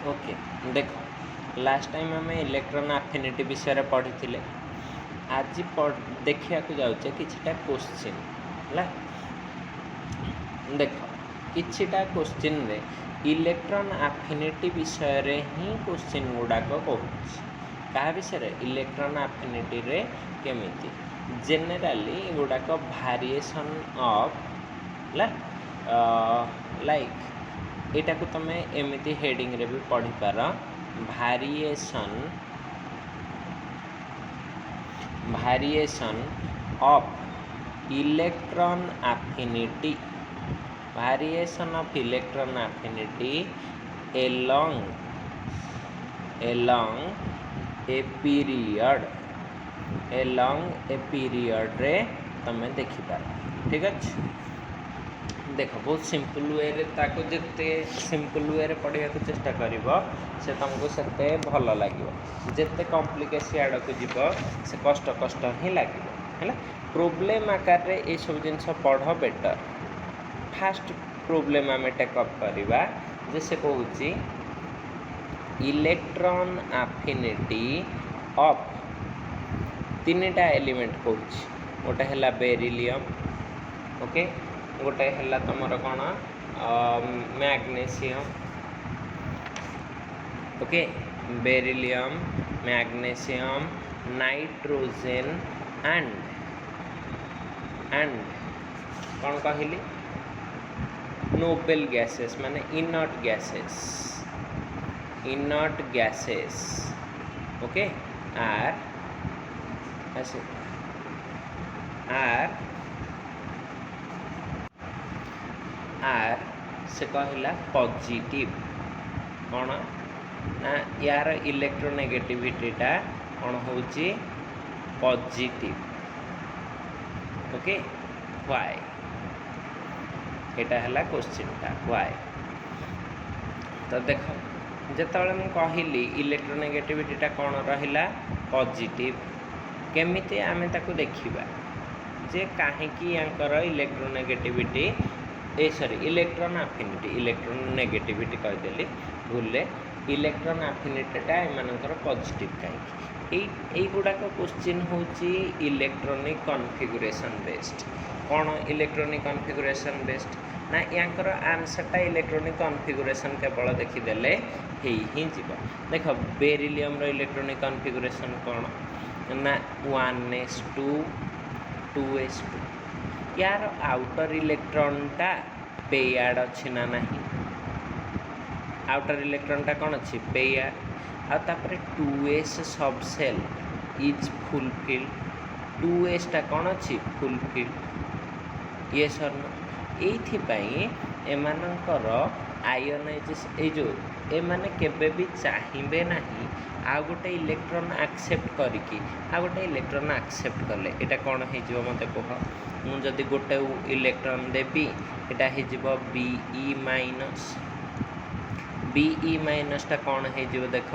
Okay देख last time आम electron affinity विषय पढ़ी थे। आज देखा जाऊे किछिटा क्वेश्चन है। देख किछिटा क्वेश्चन रे इलेक्ट्रॉन एफिनिटी विषय रे ही क्वेश्चन गुड़ाक कहूँ क्या विषय इलेक्ट्रॉन एफिनिटी रे केमिति जेनेराली गुड़ाक भारिएशन ऑफ लाइक एटा को तुम एमती हेडिंग रे भी पढ़ी पार variation of electron affinity variation of electron affinity along a period रे तमें देखिपार। ठीक अच्छे देख बहुत सिंपल वे रे ताको जिते सिंपल वे रे पढ़ा चेष्टा कर से तुमको सेते भल लगे जिते कॉम्प्लिकेसी आड़ को जीव से कष्ट कष्ट ही लगे है। प्रोब्लेम आकार रे ये सब जिनस पढ़ बेटर। फास्ट प्रोब्लेम आम टेकअप करवा जे से कहूँ इलेक्ट्रॉन एफिनिटी ऑफ तीनटा एलिमेंट कहूँ गोटे है बेरिलियम ओके गोटे है तुमर कौन magnesium okay beryllium magnesium nitrogen and कौन कहली नोबेल गैसेस माने इनर्ट गैसेस ओके आर से कहला पॉजिटिव कौन ना यार इलेक्ट्रोनेगेटिविटीटा कौन होची पॉजिटिव ओके व्हाई एटा है क्वेश्चनटा व्हाई। तो देख जिते मुझे कहली इलेक्ट्रोनेगेटिविटीटा कौन रहा पॉजिटिव केमिति आमे ताकू देखिबा जे काहेकि यांकर इलेक्ट्रोनेगेटिविटी इलेक्ट्रॉन नेगेटिविटी कहदेली भूल इलेक्ट्रॉन एफिनिटीटा एमानकर पॉजिटिव कहीं गुड़ाक क्वेश्चन होची इलेक्ट्रॉनिक कॉन्फिगरेशन बेस्ड कौन इलेक्ट्रॉनिक कॉन्फिगरेशन बेस्ड ना यांकर आंसरटा इलेक्ट्रॉनिक कॉन्फिगरेशन केवल देखीदेले ही जीव। देख बेरिलियम रो इलेक्ट्रॉनिक कॉन्फिगरेशन कौन ना 1s2 2s2 यार आउटर इलेक्ट्रॉनटा पेयर्ड अच्छी ना नहीं आउटर इलेक्ट्रॉनटा कौन अच्छी पेयर्ड आउे 2s सब सेल इज फुलफिल्ड 2sटा कौन अच्छी फुलफिल्ड ये सर ये एमानकर आयोनाइजेशन ये जो एमाने केबे भी चाहिए ना आ गोटे इलेक्ट्रॉन एक्सेप्ट करके आ गोटे इलेक्ट्रॉन एक्सेप्ट कले एटा कौन हो मत कह मुझे गोटे इलेक्ट्रॉन देवी एटा हो बीई माइनसटा कौन हो देख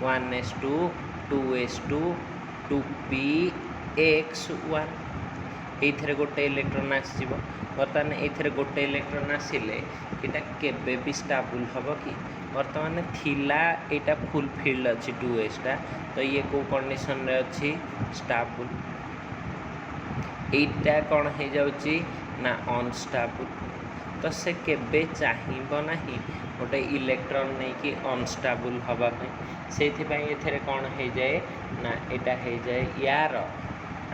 1s2 2s2 2px1 ये गोटे इलेक्ट्रॉन आसो बर्तमान ये गोटे इलेक्ट्रॉन आसिले यहाँ केबे भी स्टेबल हम कि बर्तमान थिला यहाँ फुलफिल्ड अच्छी 2sटा तो ये को कंडीशन रे अच्छी स्टेबल एटा कौन हो जाउची ना अनस्टेबल तो से केबे चाहिए ना गोटे इलेक्ट्रॉन नहीं कि अनस्टेबल हवाई से ये कौन हो जाए ना यहाँ हो जाए यार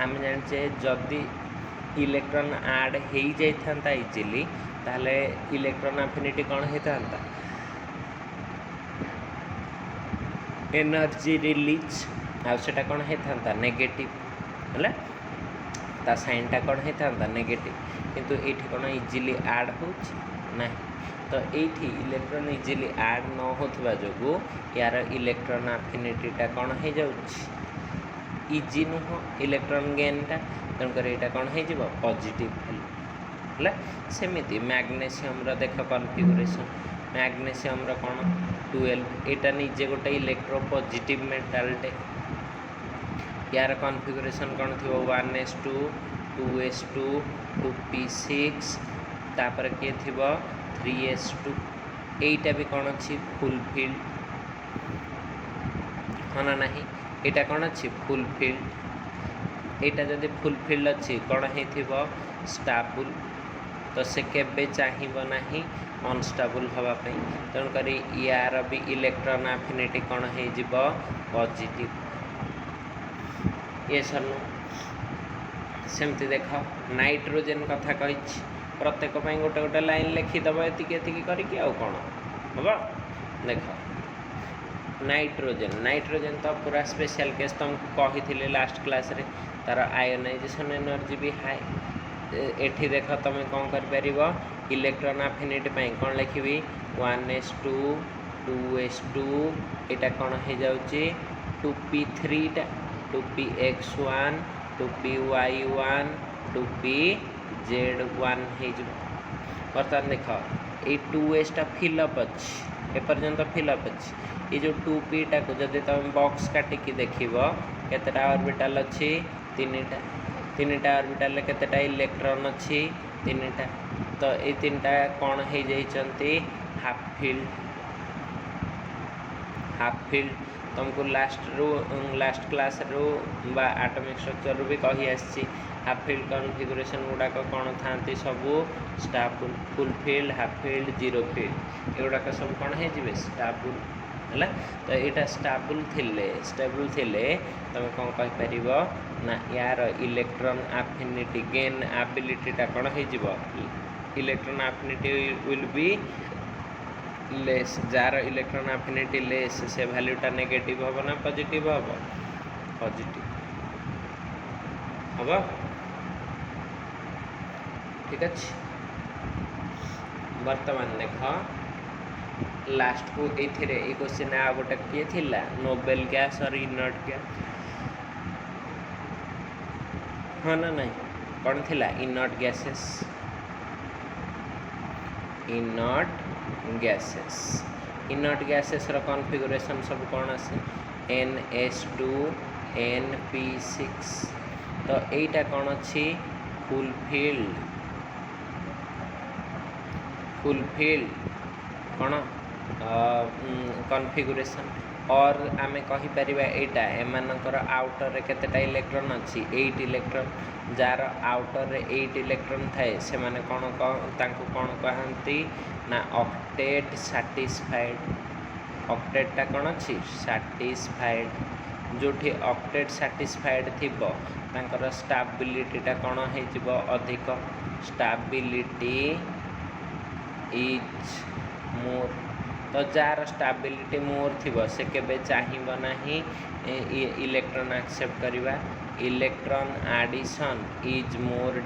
आम जाने जदि इलेक्ट्रॉन ऐड हो जाता इजिली ताहले इलेक्ट्रॉन एफिनिटी कौन होता एनर्जी रिलीज आउटा कौन होता नेगेटिव है ता साइनटा कौन होता नेगेटिव किंतु ये कौन इजिली ऐड हो ना तो ये इलेक्ट्रॉन इजिली ऐड न होता जो यार इलेक्ट्रॉन एफिनिटीटा कौन हो जाउछि इजी नुह इलेक्ट्रॉन गेनटा तेणुकर यहाँ कौन हो पॉजिटिव है सेमती मैग्नेशियम देख कॉन्फिगरेशन मैग्नेशियम कौन 12 यहाँ निजे गोटे इलेक्ट्रो पॉजिटिव मेटालटे यार कॉन्फिगरेशन कौन थी 1s2 2s2 2p6 तापर किए थी 3s2 एटा भी कौन अच्छी फुलफिल्ड हाँ ना नहीं यहाँ कौन अच्छी फुलफिल्ड यहाँ जदि फुलफिल्ड अच्छी कौन हो स्टेबल तो से केबे चाहिए ना अनस्टेबल हाँपाई तेणुक यार भी इलेक्ट्रॉन एफिनिटी कौन हो पॉजिटिव ये सरनु सेमती देख नाइट्रोजेन कथा कही प्रत्येक गोटे गोटे लाइन लिखिदेव एति करके आउ कौन हम देख नाइट्रोजेन तो पूरा स्पेशल केस तुमको कही लास्ट क्लास रे तार आयोनाइजेशन एनर्जी भी हाई एठी देख तुम कौन कर इलेक्ट्रॉन एफिनिटी कौन लिखी 1s2 2s2 यहाँ कौन हो जाऊँगी 2p3 2px1 2py1 2pz1 हो बर्तमान देख ये 2s फिलअप अच्छी एपर्यंत फिलअप अच्छी ये जो 2p टाक जब तुम बॉक्स काटिकी देख केतेटा ऑर्बिटल अच्छी तीनटा ऑर्बिटल केतेटा इलेक्ट्रॉन अच्छी तीनटा तो ये तीनटा कौन हो जाती हाफ फील्ड तुमको लास्ट क्लास रू बा एटॉमिक स्ट्रक्चर भी कही आसी हाफ फील्ड कॉन्फ़िगरेशन गुड़ाक कौन था सब stable full filled half filled zero filled एगुड़ाक सब कौन हो स्टेबल है तो यहाँ स्टेबल थिले तुम कौन कहीपर ना यार इलेक्ट्रॉन एफिनिटी गेन एबिलिटीटा कौन हो electron affinity will be less jar electron affinity less से वैल्यूटा नेगेटिव हम ना पॉजिटिव हम पॉजिटिव हम ठीक अच्छे वर्तमान देख लास्ट को ये क्वेश्चन आ गोटे किए थिला नोबेल गैस और इनर्ट गैस हाँ ना नहीं कौन थिला इनर्ट गैसेस रो कॉन्फ़िगरेशन सब कौन आसे NS2 NP6 तो यहीटा कौन अच्छी फुलफिल्ड कौन कॉन्फ़िगरेशन और आमे कहि परिबा एटा एमानकर आउटर रे केतेटा इलेक्ट्रॉन अच्छी 8 इलेक्ट्रॉन जार आउटर रे 8 इलेक्ट्रॉन थाए से माने कौन तांको कौन कहंती ना ऑक्टेट सैटिस्फाइड ऑक्टेटा कौन अच्छी सैटिस्फाइड जोठी ऑक्टेट सैटिस्फाइड थिबो तांकर स्टेबिलिटीटा कौन हो अधिक स्टेबिलिटी इज मोर तो जार स्टेबिलिटी मोर थी से केबे चाहिए ना इलेक्ट्रॉन एक्सेप्ट करवा electron addition is more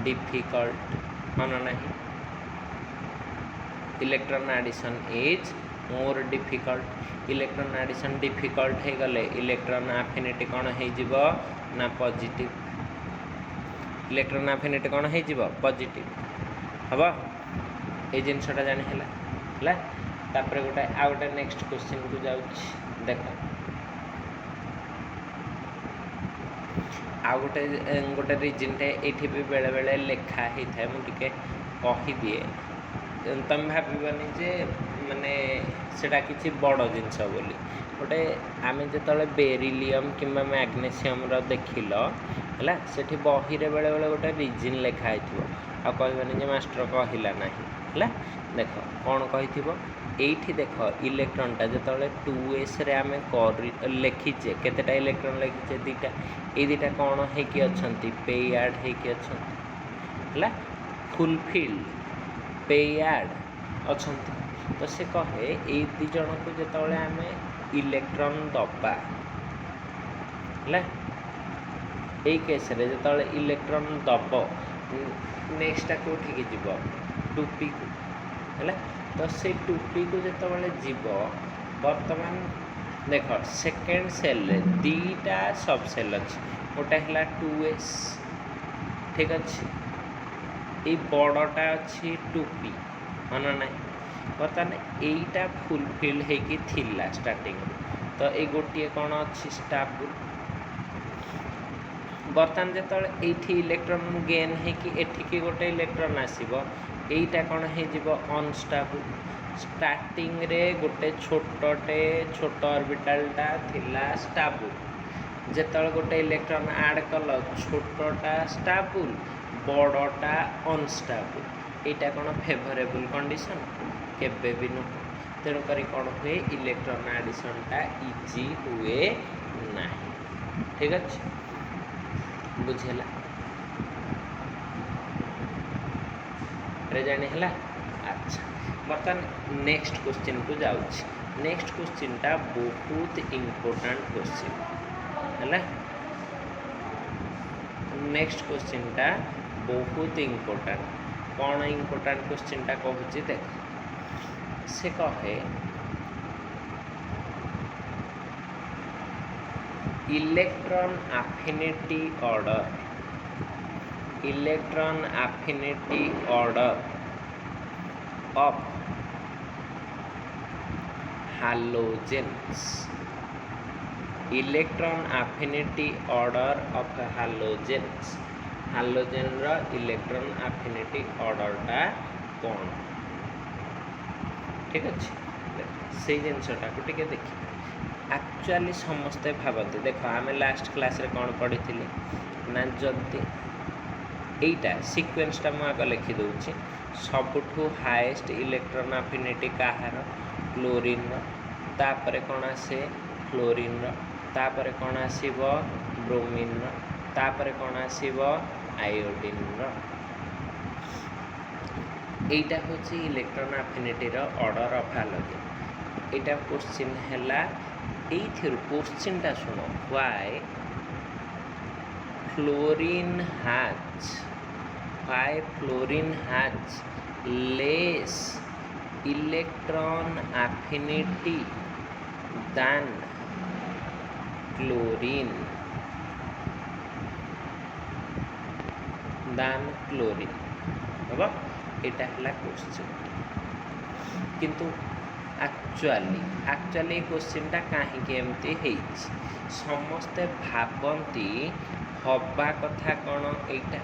difficult हाँ ना नहीं electron addition is more difficult electron addition difficult हो गले इलेक्ट्रॉन एफिनिटी कौन हो ना पॉजिटिव इलेक्ट्रॉन एफिनिटी कौन हो पॉजिटिव हम ये जिनसटा जानी है तापर गोटे आ गोटे नेक्स्ट क्वेश्चन को जाऊँ देख आ गोटे गोटे रिजनटे ये भी बेले बेले लेखा होता है मुझे कहीदिए तुम भावन जे माने सेटा किसी बड़ जिनस बोली गोटे आम जो बेरिलियम कि मैग्नेशियम देखिल है से बही बेले बेले गोटे रिजन लेखाई आ कहबानी मास्टर कहला ना है देख कौन कही ये देख इलेक्ट्रॉनटा जो 2s रे आम लिखीचे केतेटा इलेक्ट्रॉन लिखीचे दीटा ये दीटा कौन हो पेयार्ड है फुलफिल्ड पेयार्ड अच्छा तो से कहे ये दी जन को जो आम इलेक्ट्रॉन दबा है यही केस जो इलेक्ट्रॉन दब नेक्स्टा कौटी जीव 2p को है तो से 2p को जो जीव बर्तमान देख सेकेंड सेल दीटा सब सेल अच्छे गोटे है 2s ठीक अच्छे ये बड़टा अच्छी 2p हाँ ना ना बर्तमान यहीटा फुलफिल होगी स्टार्टिंग तो ये गोटे कौन अच्छी स्टेबल बर्तमान जो ये इलेक्ट्रॉन गेन होगी गोटे इलेक्ट्रॉन आसब এইটা कौन हो अनस्टेबल स्टार्टिंग रे गोटे छोटे छोट ऑर्बिटलटा थिला स्टेबल जेतल गोटे इलेक्ट्रॉन ऐड कल छोटा स्टेबल बड़टा अनस्टेबल एटा कौन फेवरेबल कंडीशन केबे भी नुह तेणुक कौन हुए इलेक्ट्रॉन एडिशनटा इजी हुए ना ठीक अच्छे बुझेला जानी है अच्छा बर्तमान नेक्स्ट क्वेश्चन को जाऊँ नेक्स्ट क्वेश्चन टा बहुत इम्पोर्टेंट क्वेश्चन है नेक्स्ट क्वेश्चन टा बहुत इम्पोर्टेंट कौन इम्पोर्टेंट क्वेश्चन टा कहूँ देख से कहे electron affinity order of halogens electron affinity order of halogens halogen रो इलेक्ट्रॉन एफिनिटी ऑर्डरटा कौन ठीक अच्छे से जिनसटा को टिके देखिए एक्चुअली समस्ते भावती देख आम लास्ट क्लास रे कौन पढ़ी ना जदि एटा सीक्वेंसटा मुझे लिखिदे सबुठू हाएस्ट इलेक्ट्रॉन एफिनिटी कहार क्लोरीन तापर कौन आसे फ्लोरीन तापर कौन आसीबो ब्रोमीन तापर कौन आसीबो आयोडीन एटा होची इलेक्ट्रॉन एफिनिटी रो ऑर्डर ऑफ हालोजेन एटा क्वेश्चन हैला एथिर क्वेश्चन टा सुनो why fluorine has less electron affinity than chlorine अब एटा हला क्वेश्चन किंतु एक्चुअली क्वेश्चन टा कहीं एमती हेइछि समस्ते भावती हवा कथा कौन एटा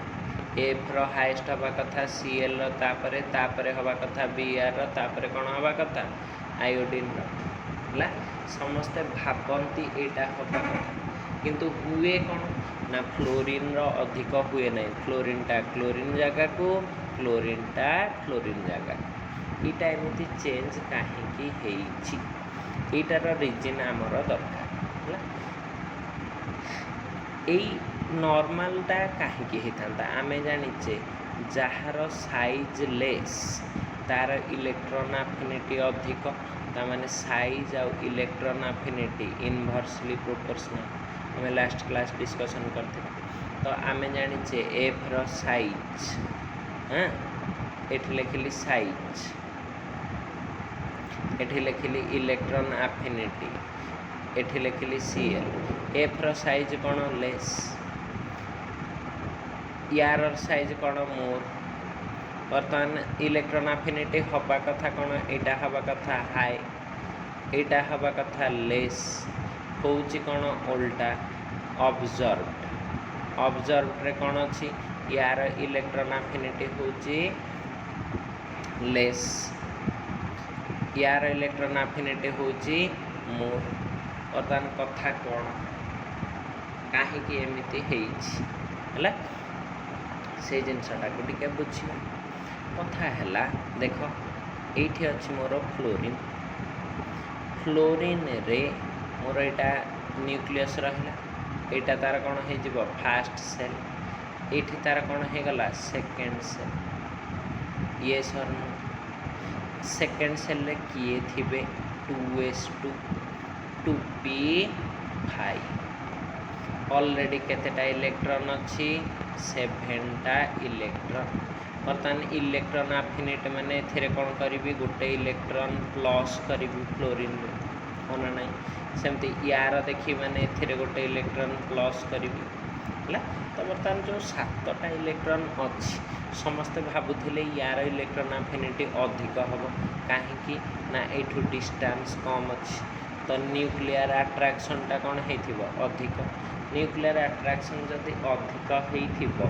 एफ रो हाईएस्ट हवा कथा सीएल रो तापरे हवा कथा बीआर रो तापरे कौन हवा कथा आयोडीन रो हला समस्ते भावती एटा हवा कथा किंतु हुए कौन ना फ्लोरीन रो अधिक हुए ना फ्लोरीन टा क्लोरीन जगह को फ्लोरीन टा फ्लोरीन जगह इटा एमती चेंज कहीं हेइछि एटार रीजन आमर दरकार यही नॉर्मलटा कहीं होता आमे जानिचे जार साइज लेस तार इलेक्ट्रॉन एफिनिटी अधिक तामाने साइज आ इलेक्ट्रॉन एफिनिटी इनवर्सली प्रोपोर्शनल हमें लास्ट क्लास डिस्कशन करते तो आमे जानिचे एफ रो साइज हाँ एठी लिखिली साइज एठी लिखिली इलेक्ट्रॉन एफिनिटी एठी लिखिली सीएल एफ रो साइज कौन लेस यार साइज कौन मोर बर्तमान इलेक्ट्रॉन एफिनिटी हवा कथा कौन एटा हवा कथा हाई एटा हवा कथा लेस होउची कौन उल्टा ऑब्जर्व्ड रे कौन अच्छी यार इलेक्ट्रॉन एफिनिटी होउची लेस यार इलेक्ट्रॉन एफिनिटी होउची मोर बर्तमान कथा कौन कहीं एमती है से जिनसटा को टिके बुझा कथा है देख ये अच्छी मोर फ्लोरीन रे मोर यहाँ न्यूक्लियस रहा यहाँ तार कौन हो फास्ट सेल ये तार कौन हो गला सेकेंड सेल ये सर सेकेंड सेल रे किए थे 2s2 2p5 ऑलरेडी केतेटा इलेक्ट्रॉन अच्छी 7टा इलेक्ट्रॉन बर्तमान इलेक्ट्रॉन एफिनिटी माने एथिरे कौन करी गोटे इलेक्ट्रॉन प्लस करी फ्लोरीन होना ना सेमती यार देखी माने एथिरे गोटे इलेक्ट्रॉन प्लस करी तो बर्तमान जो 7टा इलेक्ट्रॉन अच्छी समस्ते भावुले यार इलेक्ट्रॉन एफिनिटी अधिक हम कहीं ना एठू डिस्टेंस कम अच्छी तो न्यूक्लियर अट्रैक्शनटा कौन हो अधिक न्यूक्लियर अट्रैक्शन जदि अधिक हो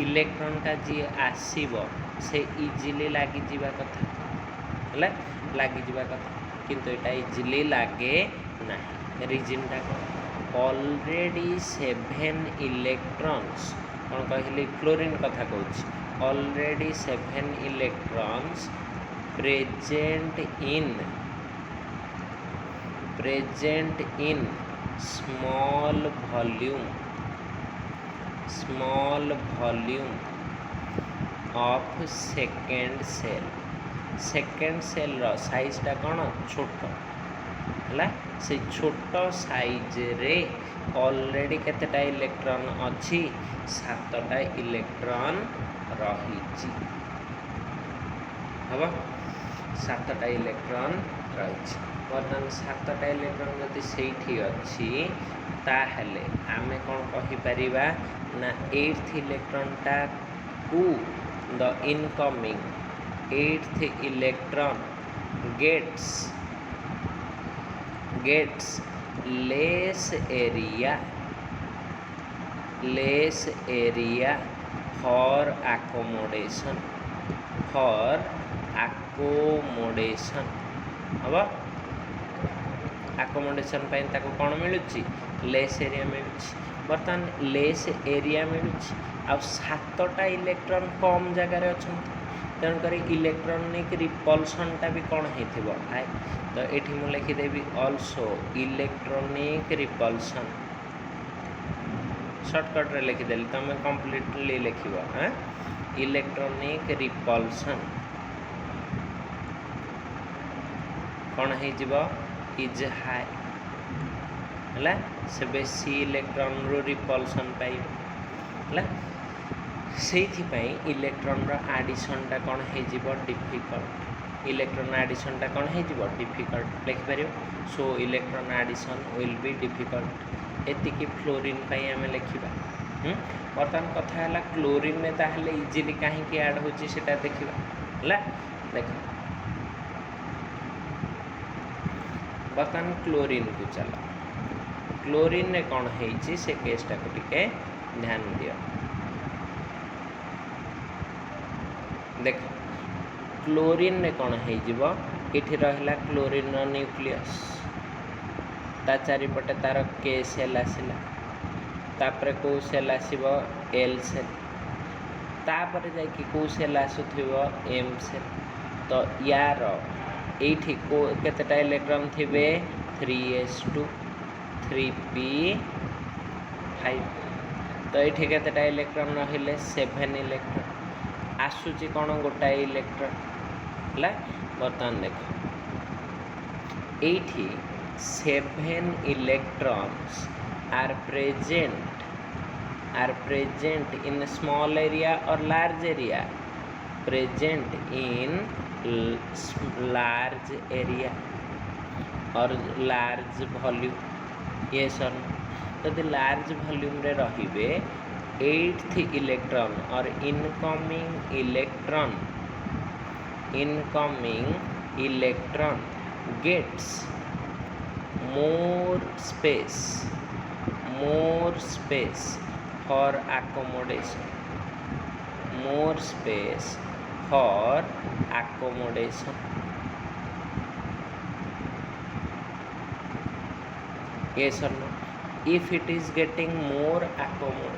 इलेक्ट्रॉनटा जी आसीबो से इजिली लगी जावा कथा है लगी जावा कथा किंतु एटा इजिली लगे ना रीजन टा ऑलरेडी 7 इलेक्ट्रॉन्स कौन कहली क्लोरीन कथा कहूँ already 7 electrons present in small volume of second cell रो साइज टा कौन छोट है से छोट साइज रे ऑलरेडी केतेटा इलेक्ट्रॉन अच्छी 7टा इलेक्ट्रॉन रही हम 7टा इलेक्ट्रॉन रही बर्तमान 7टा इलेक्ट्रॉन जदि से अच्छी ताहले आमे कौन कहीपर ना 8th इलेक्ट्रॉनटा को the incoming 8th electron gets less area for accommodation हम आकोमोडेशन कौन मिलूँ लेस एरिया मिलूँ बर्तमान लेस एरिया मिलूँ आ 7टा इलेक्ट्रॉन कम जगार अच्छा तेणुक इलेक्ट्रॉनिक रिपल्सन भी कौन हो तो ये मुझे लिखिदेवी ऑल्सो इलेक्ट्रॉनिक रिपल्सन शॉर्टकट रे लिखिदेली तुम कंप्लीटली लिख इलेक्ट्रॉनिक रिपल्सन कौन हो इज हाई है से बेसी इलेक्ट्रॉन रो रिपल्सन पाइबे से इलेक्ट्रॉन रो एडिशन टा कौन हो डिफिकल्ट इलेक्ट्रॉन एडिशन टा कौन हो डिफिकल्ट लिखिपर so electron addition will be difficult एतिकी फ्लोरीन आम लिखा बर्तमान कथा है क्लोरीन में ताहले इजिली कहीं ऐड होची सेटा देखा देख बर्तमान क्लोरीन को चलो क्लोरीन ने कौन है से केसटा को टिके ध्यान दियो देख क्लोरीन ने कौन हो रहा क्लोरीन न्यूक्लियस ता चारिपटे तार के सेल आसला तापर कौ सेल आसब एल सेल तापर जाकि कौ सेल आसुथिबो एम सेल तो यार एठी को केतेटा इलेक्ट्रॉन थिबे 3s2 3p5 तो ये केतेटा इलेक्ट्रॉन रहिले 7 इलेक्ट्रॉन आसुची कौन गोटाए इलेक्ट्रॉन है बर्तमान देख ये 7 electrons are present in small area or large area present in large area or large volume yes or no यदि लार्ज वॉल्यूम रे रहिबे 8th इलेक्ट्रॉन और incoming electron gets more space for accommodation yes or no if it is getting more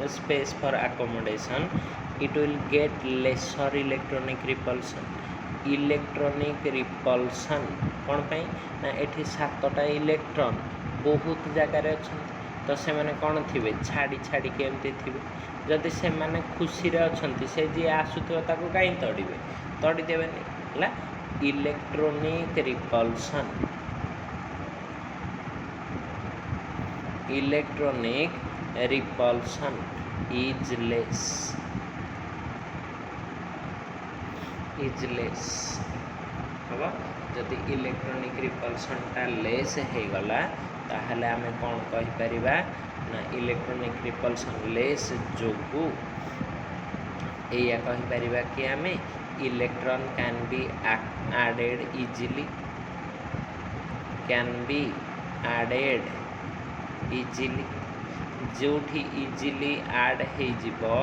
space for accommodation it will get lesser electronic repulsion कौन पाई ना एठी 7टा electron बहुत जगार अच्छा तो से मैंने कौन थे छाड़ी छाड़ी केमती थे जदि से मैंने खुशी रे अच्छा से जी आसुथिबो ताको कहीं तड़ीबे तड़ीदेवे है इलेक्ट्रॉनिक रिपल्सन इज लेस हम जदि इलेक्ट्रॉनिक रिपल्सन टा लेस हो गला ताहले आमे कौन कहि परिबा ना इलेक्ट्रॉनिक रिपल्सन लेस जोगु एया कहि परिबा कि आमे electron can be added easily जोठी इजिली ऐड हो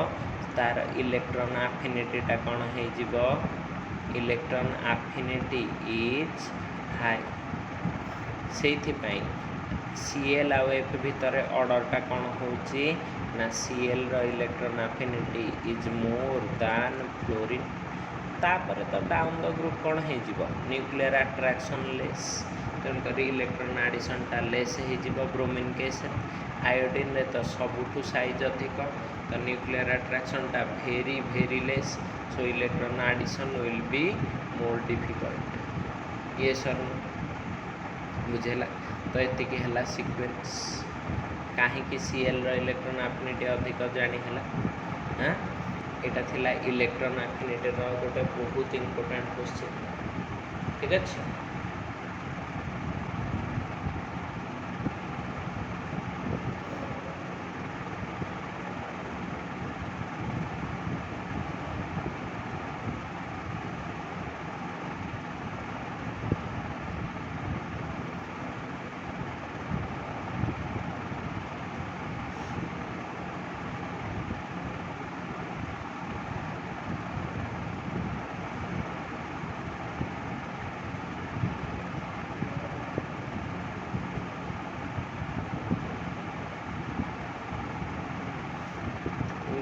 तार इलेक्ट्रॉन एफिनिटीटा कौन हो इलेक्ट्रॉन एफिनिटी इज हाई से Cl आउ F भितर ऑर्डरटा कौन होची ना Cl रो electron affinity is more than fluorine तापर तो डाउन द ग्रुप कौन हो न्यूक्लियर अट्रैक्शन लेस तेणुक इलेक्ट्रॉन एडिशनटा लेस हो ब्रोमीन केस आयोडीन रे तो सबुठू साइज अधिक तो न्यूक्लियर अट्रैक्शनटा very very less so electron addition will be more difficult ये सर बुझेला तो एतिकी है सीक्वेंस कहीं Cl रो इलेक्ट्रॉन एफिनिटी अधिक जानी है हाँ यहाँ थिला इलेक्ट्रॉन एफिनिटी रो गोटे बहुत इंपोर्टेंट क्वेश्चन ठीक अच्छे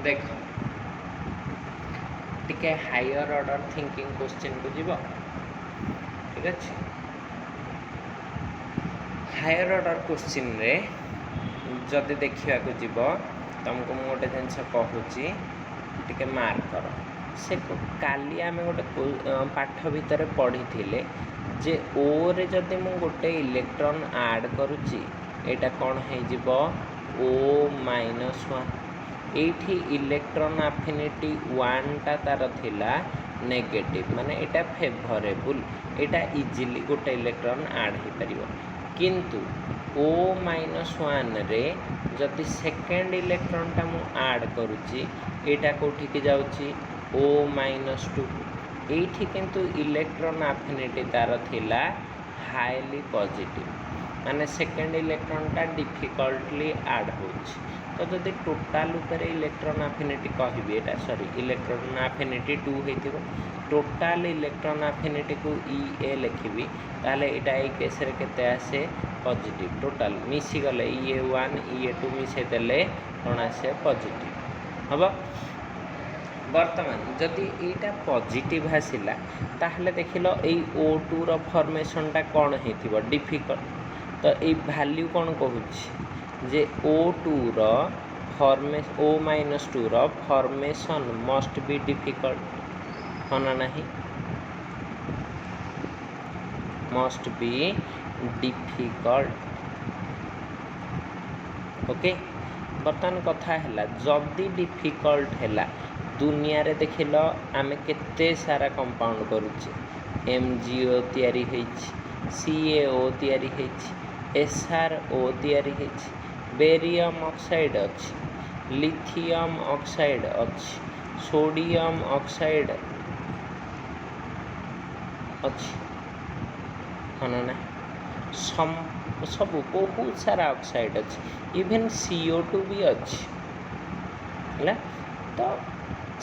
देख टिके हायर ऑर्डर थिंकिंग क्वेश्चन को जीव ठीक अच्छे हायर ऑर्डर क्वेश्चन रे जदि देखा जीव तुमको मुझे गोटे जिनस कहूँ टिके मार्क कर से काली आम गोटे पाठ भितर पढ़ी थे जे ओ रे जदि मु गोटे इलेक्ट्रॉन ऐड करुच्ची एटा कौन हो O-1 एठी इलेक्ट्रॉन एफिनिटी 1 टा तार थिला नेगेटिव माने एटा फेवरेबल एटा इजीली गोटे इलेक्ट्रॉन ऐड हो पारिबो किंतु O-1 रे जदि सेकेंड इलेक्ट्रॉन टा मु ऐड करूची एटा कोठी के जाउची O-2 एठी किंतु इलेक्ट्रॉन एफिनिटी तार थिला हाईली पॉजिटिव माने सेकेंड इलेक्ट्रॉन टा डिफिकल्टली ऐड होची तो जदि टोटाल ऊपर इलेक्ट्रॉन एफिनिटी कहबी एटा सॉरी इलेक्ट्रॉन एफिनिटी 2 होइतिबो टोटाल इलेक्ट्रॉन एफिनिटी को EA लिखिबी ताले एटा ए केस रे केते आसे पॉजिटिव टोटाल मिसी गले EA1 EA2 मिसे देले कोन आसे पॉजिटिव हबो वर्तमान जदि एटा पॉजिटिव आसिला ताहले देखिलो ए O2 रो फॉर्मेशनटा कोन हेतिबो डिफिकल्ट तो ए वैल्यू कोन कहूछि जे O2 रो O-2 रो फॉर्मेशन मस्ट बी डिफिकल्ट होना नहीं मस्ट बी डिफिकल्ट ओके बर्तमान कथा है जदि डिफिकल्ट है दुनिया रे देखिल आमे केते सारा कंपाउंड करुचे MgO तैयारी होइछि CaO तैयारी होइछि SrO तैयारी होइछि बेरियम ऑक्साइड अच्छी लिथियम ऑक्साइड अच्छी सोडियम ऑक्साइड अच्छी हाँ ना सब बहुत सारा ऑक्साइड अच्छी इवन CO2 भी अच्छी है तो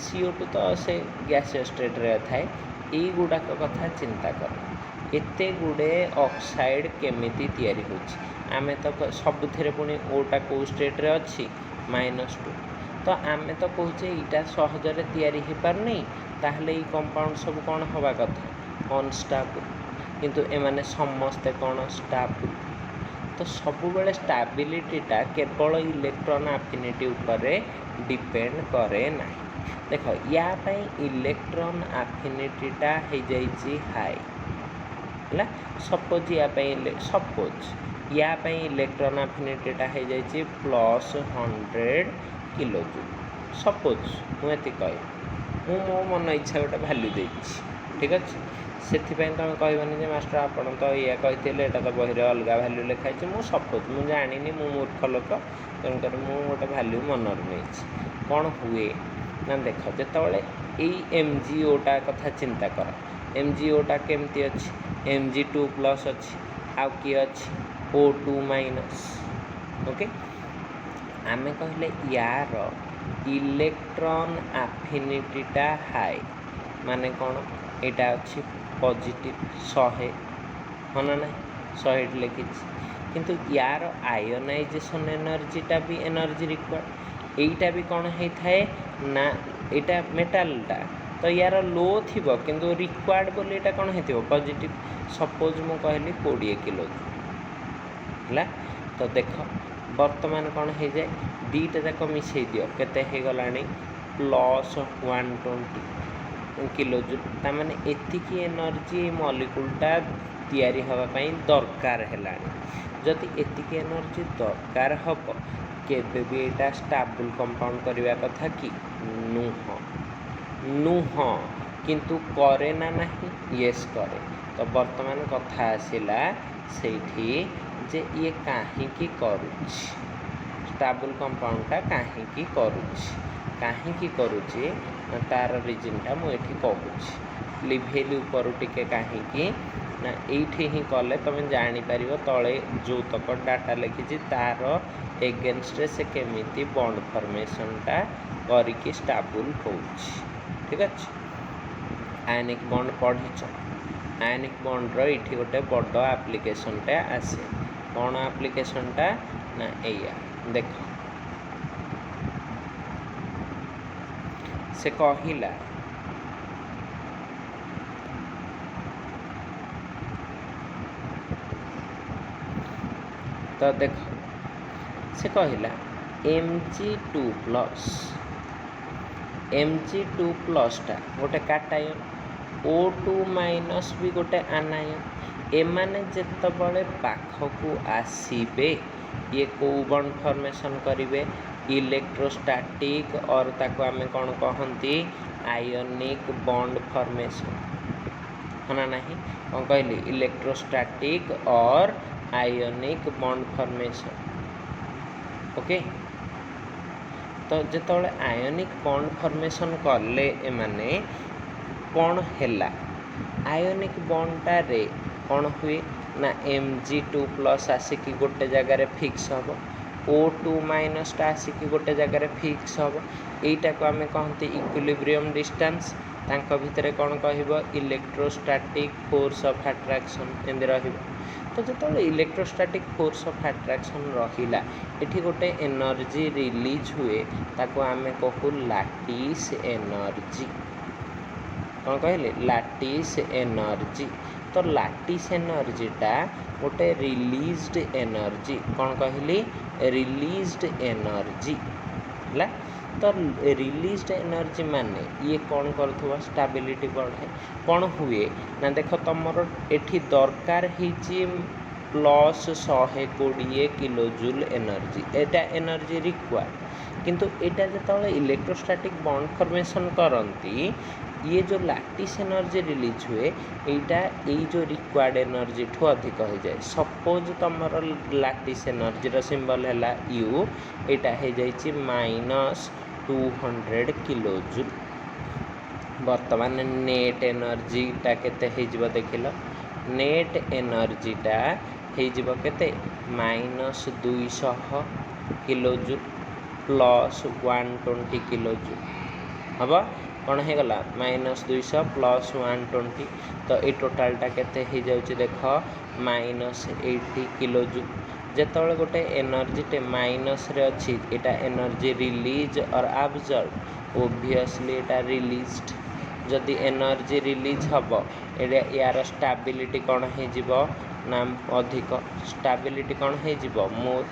CO2 तो से गैस स्टेट रे थाए यही गुड़ाक कथा चिंता कर एते गुड़े ऑक्साइड केमिति तैयारी होछि आमे तो सबुथिरे पुणी ओटा को स्टेट रे अच्छी -2 तो आमे तो कहूचे इटा सहजरे तैयारी हो पारनी ताहले ई कंपाउंड सब कौन हवा कथा अनस्टेबल किंतु एमाने समस्ते कौन स्टेबल तो सब बेले स्टेबिलिटीटा केवल इलेक्ट्रॉन एफिनिटी उपरे डिपेंड करे ना देख या इलेक्ट्रॉन एफिनिटीटा हो जाइए हाई है सपोज या सपोज या इलेक्ट्रॉन एफिनिटीटा हो जाइए +100 किलो जूल सपोज मुझे कह मो मन इच्छा गोटे भैल्यू दे ठीक अच्छे से तुम कहबानी मास्टर आपड़ तो या कहते यहाँ तो बही अलग भैल्यू लिखाई मुझे सपोज मुझे जानी मु मूर्ख लोक तेणुकर मुझे गोटे भैल्यू मनर नहीं कौन हुए ना देख जितेबाला यही MgOटा कथा चिंता कर MgOटा केमती अच्छी Mg2+ अच्छी आउ किए अच्छी O2- ओके आमे कहले यार इलेक्ट्रॉन एफिनिटीटा हाई माने कौन एटा अच्छी पॉजिटिव 100 हाँ ना 100 लिखी किंतु यार आयोनाइजेशन एनर्जीटा भी एनर्जी रिक्वायर्ड एटा भी कौन होता है ना एटा मेटालटा तो यार लो थी किंतु रिक्वायर्ड बोली एटा कौन हो पॉजिटिव सपोज मु कहली 20 किलो है तो देख बर्तमान कौन हो जाए दीटा जाक मिसई दियो केते हो गलानी प्लस 120 किलो जूल ताने एतिकी एनर्जी मॉलिक्यूलटा तैयारी हवाई दरकार है जदि एतिकी एनर्जी दरकार हम केबे भी एटा स्टेबल कंपाउंड करवा कथा कि नुह नुह किंतु करे ना नहीं येस करे तो वर्तमान कथा आसला से जे ये कहीं करुच्ची स्टेबल कंपाउंडटा कहीं करुच्ची तार रिजनटा मुझे कहूँ लिभेली ऊपर टिके कहीं ना ये ही कले तुम जापर तले जो तक डाटा लिखी तार एगेन्स्ट से केमी बॉन्ड फॉर्मेशनटा करके स्टेबल हो ठीक अच्छे आयनिक बॉन्ड पढ़ी आयनिक बॉन्ड्र ये गोटे बड़ एप्लिकेशनटा आसे कौन एप्लिकेशनटा ना एया देख से कहला तो देख से कहला Mg2+ टा गोटे काटायन O2 माइनस भी गोटे आनायन एमाने जेतबळे पाखकू आसीबे ये को बॉन्ड फॉर्मेशन करिवे इलेक्ट्रोस्टैटिक और ताको आमे कौन कहती आयोनिक बॉन्ड फॉर्मेशन है ना कौन कहली इलेक्ट्रोस्टैटिक और आयोनिक बॉन्ड फॉर्मेशन ओके तो जिते आयोनिक बॉन्ड फॉर्मेशन कले एमाने कौन हैला आयोनिक बॉन्डटा रे कौन हुए ना Mg2+ आसिकी गोटे जगार फिक्स हम O2 माइनस टा आसिकी गोटे जगार फिक्स हम यहीटा को आम कहते इक्विलिब्रियम डिस्टेंस तांको भितर कौन कह इलेक्ट्रोस्टैटिक फोर्स ऑफ अट्रैक्शन एंदी रही तो जो इलेक्ट्रोस्टैटिक फोर्स ऑफ अट्रैक्शन रहिला एठी गोटे एनर्जी रिलीज हुए ताको आम कहू लैटिस एनर्जी कौन कहले लैटिस एनर्जी तो लैटिस एनर्जीटा गोटे रिलीज्ड एनर्जी कौन कहली रिलीज्ड एनर्जी है तो रिलीज्ड एनर्जी माने ये कौन कर स्टेबिलिटी बढ़े कौन हुए ना देख तुम एठी दरकार होची प्लस 120 किलो जूल एनर्जी एटा एनर्जी रिक्वायर्ड किंतु एटा जो इलेक्ट्रोस्टैटिक बॉन्ड फॉर्मेशन करती ये जो लैटिस एनर्जी रिलीज हुए यहाँ ये जो रिक्वायर्ड एनर्जी ठू अधिक हो जाए सपोज तुम लैटिस एनर्जी सिंबल है यू यहाँ हो जाए -200 किलो जूल बर्तमान नेट एनर्जीटा केते देखिल नेट एनर्जीटा हो केते -200 kilo joule plus 120 kilo joule हम कौन हो गला -200 प्लस 120 तो ये टोटालटा केते हो जाउची देख -80 किलो जूल जेतबळे गोटे एनर्जीटे माइनस रे अच्छी एटा एनर्जी रिलीज और एब्जॉर्ब ओब्वियसली एटा रिलीज्ड जदि एनर्जी रिलीज हम यार स्टेबिलिटी कौन हो ना अधिक स्टेबिलिटी कौन हो मोर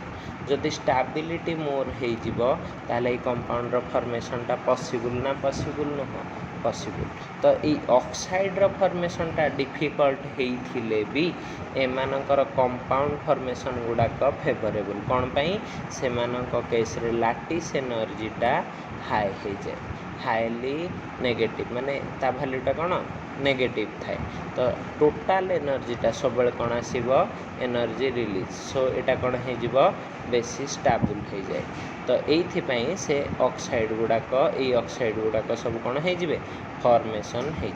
जदि स्टेबिलिटी मोर हो ताले कंपाउंडर फॉर्मेशनटा पॉसिबल ना पॉसिबल नुह पॉसिबल तो ये ऑक्साइड्र फॉर्मेशनटा डिफिकल्ट होइथिले भी एमानकर कंपाउंड फॉर्मेशन गुड़ाक फेवरेबल कौन पाई से केस रे लैटिस एनर्जीटा हाई हो जाए हाईली नेगेटिव माने ता वैल्यूटा कौन नेगेटिव थाए तो टोटाल एनर्जीटा सब कौन आसो एनर्जी रिलीज सो यहाँ कौन हो बेसी स्टेबल हो जाए तो ये से ऑक्साइड गुड़ाक ये ऑक्साइड गुड़ाक सब कौन हो फॉर्मेशन हो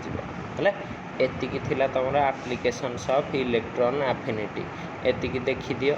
एतिकी थिला तुम एप्लिकेशंस ऑफ इलेक्ट्रॉन एफिनिटी एतिकी देखी दियो।